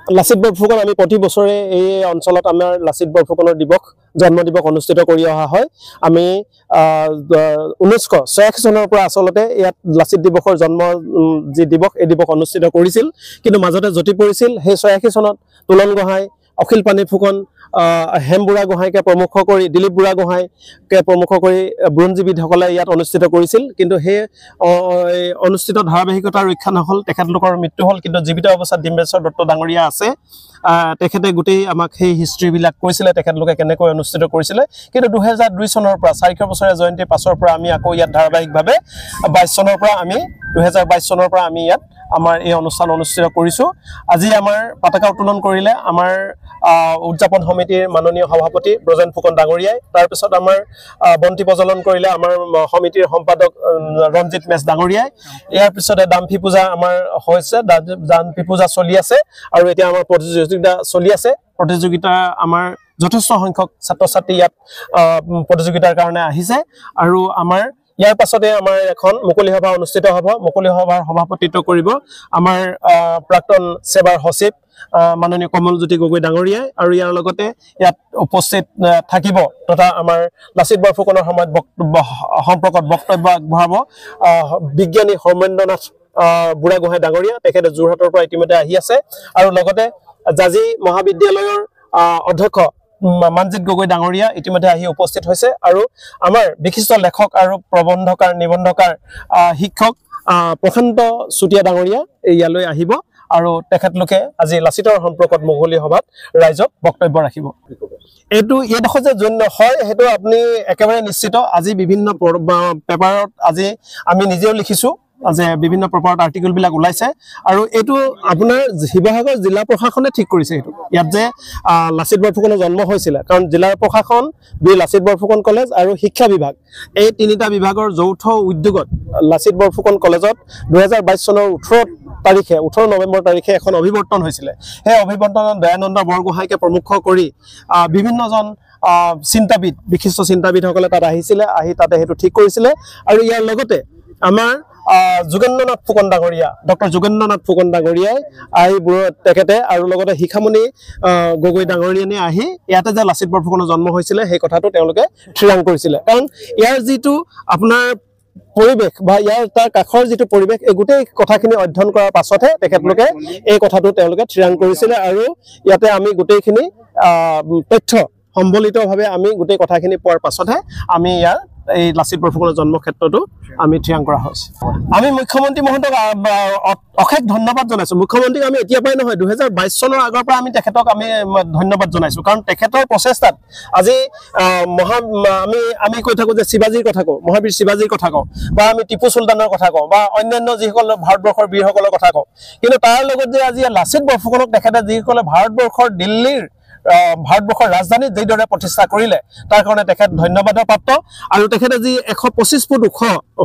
লাচিত বৰফুকন আমি প্ৰতি বছৰে এই অঞ্চলত আমাৰ লাচিত বৰফুকনৰ জন্ম দিৱস অনুষ্ঠিত কৰি অহা হয়। আমি 1986 চনৰ পৰা আচলতে ইয়াত লাচিত দিৱসৰ জন্ম যি দিৱস এই দিৱস অনুষ্ঠিত কৰিছিল, কিন্তু মাজতে জটি পৰিছিল। সেই 86 চনত তোলন গোহাঁই, অখিল পানী ফুকন, হেম বুঢ়া গোহাঁইকে প্ৰমুখ কৰি, দিলীপ বুঢ়া গোহাঁইকে প্ৰমুখ কৰি বুৰঞ্জীবিদসকলে ইয়াত অনুষ্ঠিত কৰিছিল, কিন্তু সেই অনুষ্ঠিত ধাৰাবাহিকতা ৰক্ষা নহ'ল, তেখেতলোকৰ মৃত্যু হ'ল। কিন্তু জীৱিত অৱস্থাত ডিম্বেশ্বৰ দত্ত ডাঙৰীয়া আছে, তেখেতে গোটেই আমাক সেই হিষ্ট্ৰীবিলাক কৈছিলে, তেখেতলোকে কেনেকৈ অনুষ্ঠিত কৰিছিলে। কিন্তু 2002 চনৰ পৰা 400 বছৰীয়া জয়ন্তীৰ পাছৰ পৰা আমি আকৌ ইয়াত ধাৰাবাহিকভাৱে 2022 চনৰ পৰা আমি ইয়াত আমাৰ এই অনুষ্ঠান অনুষ্ঠিত কৰিছোঁ। আজি আমাৰ পতাকা উত্তোলন কৰিলে আমাৰ উদযাপন সমিতিৰ মাননীয় সভাপতি ব্ৰজেন ফুকন ডাঙৰীয়াই, তাৰপিছত আমাৰ বন্তি প্ৰজ্বলন কৰিলে আমাৰ সমিতিৰ সম্পাদক ৰঞ্জিত মেছ ডাঙৰীয়াই। ইয়াৰ পিছতে দাম্ফি পূজা আমাৰ হৈছে, দাম্ফি পূজা চলি আছে আৰু এতিয়া আমাৰ প্ৰতিযোগিতা চলি আছে। প্ৰতিযোগিতা আমাৰ যথেষ্ট সংখ্যক ছাত্ৰ ছাত্ৰী ইয়াত প্ৰতিযোগিতাৰ কাৰণে আহিছে আৰু আমাৰ ইয়াৰ পাছতে আমাৰ এখন মুকলি সভা অনুষ্ঠিত হ'ব। মুকলি সভাৰ সভাপতিত্ব কৰিব আমাৰ প্ৰাক্তন সেৱাৰ সচিব মাননীয় কমলজ্যোতি গগৈ ডাঙৰীয়াই, আৰু ইয়াৰ লগতে ইয়াত উপস্থিত থাকিব তথা আমাৰ লাচিত বৰফুকনৰ সময়ত সম্পৰ্কত বক্তব্য আগবঢ়াব বিজ্ঞানী সৌমেন্দ্ৰনাথ বুঢ়াগোহাঁই ডাঙৰীয়া, তেখেতে যোৰহাটৰ পৰা ইতিমধ্যে আহি আছে, আৰু লগতে জাজি মহাবিদ্যালয়ৰ অধ্যক্ষ মানজিত গগৈ ডাঙৰীয়া ইতিমধ্যে আহি উপস্থিত হৈছে, আৰু আমাৰ বিশিষ্ট লেখক আৰু প্ৰবন্ধকাৰ নিবন্ধকাৰ শিক্ষক প্ৰশান্ত চুতীয়া ডাঙৰীয়া ইয়ালৈ আহিব, আৰু তেখেতলোকে আজি লাচিতৰ সম্পৰ্কত মুকলি সভাত ৰাইজক বক্তব্য ৰাখিব। এইডোখৰ যে জন্য হয় সেইটো আপুনি একেবাৰে নিশ্চিত। আজি বিভিন্ন পেপাৰত আজি আমি নিজেও লিখিছোঁ যে বিভিন্ন পেপাৰত আৰ্টিকেলবিলাক ওলাইছে, আৰু এইটো আপোনাৰ শিৱসাগৰ জিলা প্ৰশাসনে ঠিক কৰিছে এইটো ইয়াত যে লাচিত বৰফুকনৰ জন্ম হৈছিলে, কাৰণ জিলা প্ৰশাসন, বীৰ লাচিত বৰফুকন কলেজ আৰু শিক্ষা বিভাগ এই তিনিটা বিভাগৰ যৌথ উদ্যোগত লাচিত বৰফুকন কলেজত 2022 চনৰ 18 নৱেম্বৰ তাৰিখে এখন অভিৱৰ্তন হৈছিলে। সেই অভিৱৰ্তনত দয়ানন্দ বৰগোহাঁইকে প্ৰমুখ কৰি বিভিন্নজন চিন্তাবিদ, বিশিষ্ট চিন্তাবিদসকলে তাত আহিছিলে, আহি তাতে সেইটো ঠিক কৰিছিলে। আৰু ইয়াৰ লগতে আমাৰ যোগেন্দ্ৰনাথ ফুকন ডাঙৰীয়া, ডক্টৰ যোগেন্দ্ৰনাথ ফুকন ডাঙৰীয়াই আহি তেখেতে আৰু লগতে শিখামণি গগৈ ডাঙৰীয়ানে আহি ইয়াতে যে লাচিত বৰফুকনৰ জন্ম হৈছিলে সেই কথাটো তেওঁলোকে থিৰাং কৰিছিলে। কাৰণ ইয়াৰ যিটো আপোনাৰ পৰিৱেশ বা ইয়াৰ তাৰ কাষৰ যিটো পৰিৱেশ, এই গোটেই কথাখিনি অধ্যয়ন কৰাৰ পাছতহে তেখেতলোকে এই কথাটো তেওঁলোকে থিৰাং কৰিছিলে, আৰু ইয়াতে আমি গোটেইখিনি তথ্য সম্বলিতভাৱে আমি গোটেই কথাখিনি পোৱাৰ পাছতহে আমি ইয়াৰ এই লাচিত বৰফুকনৰ জন্ম ক্ষেত্ৰটো আমি থিৰাং কৰা হৈছে। আমি মুখ্যমন্ত্ৰী মহোদয়ক অশেষ ধন্যবাদ জনাইছোঁ। মুখ্যমন্ত্ৰীক আমি এতিয়া পৰাই নহয়, 2022 চনৰ আগৰ পৰা আমি তেখেতক আমি ধন্যবাদ জনাইছোঁ, কাৰণ তেখেতৰ প্ৰচেষ্টাত আজি আমি কৈ থাকোঁ যে শিৱাজীৰ কথা কওঁ, মহাবীৰ শিৱাজীৰ কথা কওঁ, বা আমি টিপু চুলতানৰ কথা কওঁ, বা অন্যান্য যিসকল ভাৰতবৰ্ষৰ বীৰসকলৰ কথা কওঁ, কিন্তু তাৰ লগত যে আজি লাচিত বৰফুকনক তেখেতে যিসকলে ভাৰতবৰ্ষৰ দিল্লীৰ ভাৰতবৰ্ষৰ ৰাজধানীত যিদৰে প্ৰতিষ্ঠা কৰিলে তাৰ কাৰণে তেখেত ধন্যবাদৰ প্ৰাপ্ত। আৰু তেখেতে যি 125 ফুট ওখ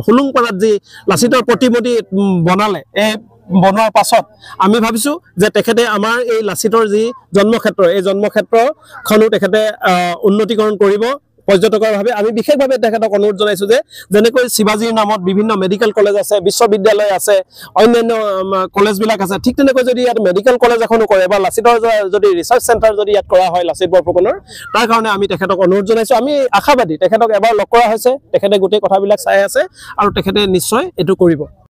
হুলুংপাৰাত যি লাচিতৰ প্ৰতিমূৰ্তি বনালে, এই বনোৱাৰ পাছত আমি ভাবিছোঁ যে তেখেতে আমাৰ এই লাচিতৰ যি জন্মক্ষেত্ৰ, এই জন্মক্ষেত্ৰখনো তেখেতে উন্নতিকৰণ কৰিব পৰ্যটকৰ ভাৱে। আমি বিশেষভাৱে তেখেতক অনুৰোধ জনাইছোঁ যে যেনেকৈ শিৱাজীৰ নামত বিভিন্ন মেডিকেল কলেজ আছে, বিশ্ববিদ্যালয় আছে, অন্যান্য কলেজবিলাক আছে, ঠিক তেনেকৈ যদি ইয়াত মেডিকেল কলেজ এখনো কৰে বা লাচিতৰ যদি ৰিচাৰ্চ চেণ্টাৰ যদি ইয়াত কৰা হয় লাচিত বৰফুকনৰ, তাৰ কাৰণে আমি তেখেতক অনুৰোধ জনাইছোঁ। আমি আশাবাদী, তেখেতক এবাৰ লগ কৰা হৈছে, তেখেতে গোটেই কথাবিলাক চাই আছে আৰু তেখেতে নিশ্চয় এইটো কৰিব।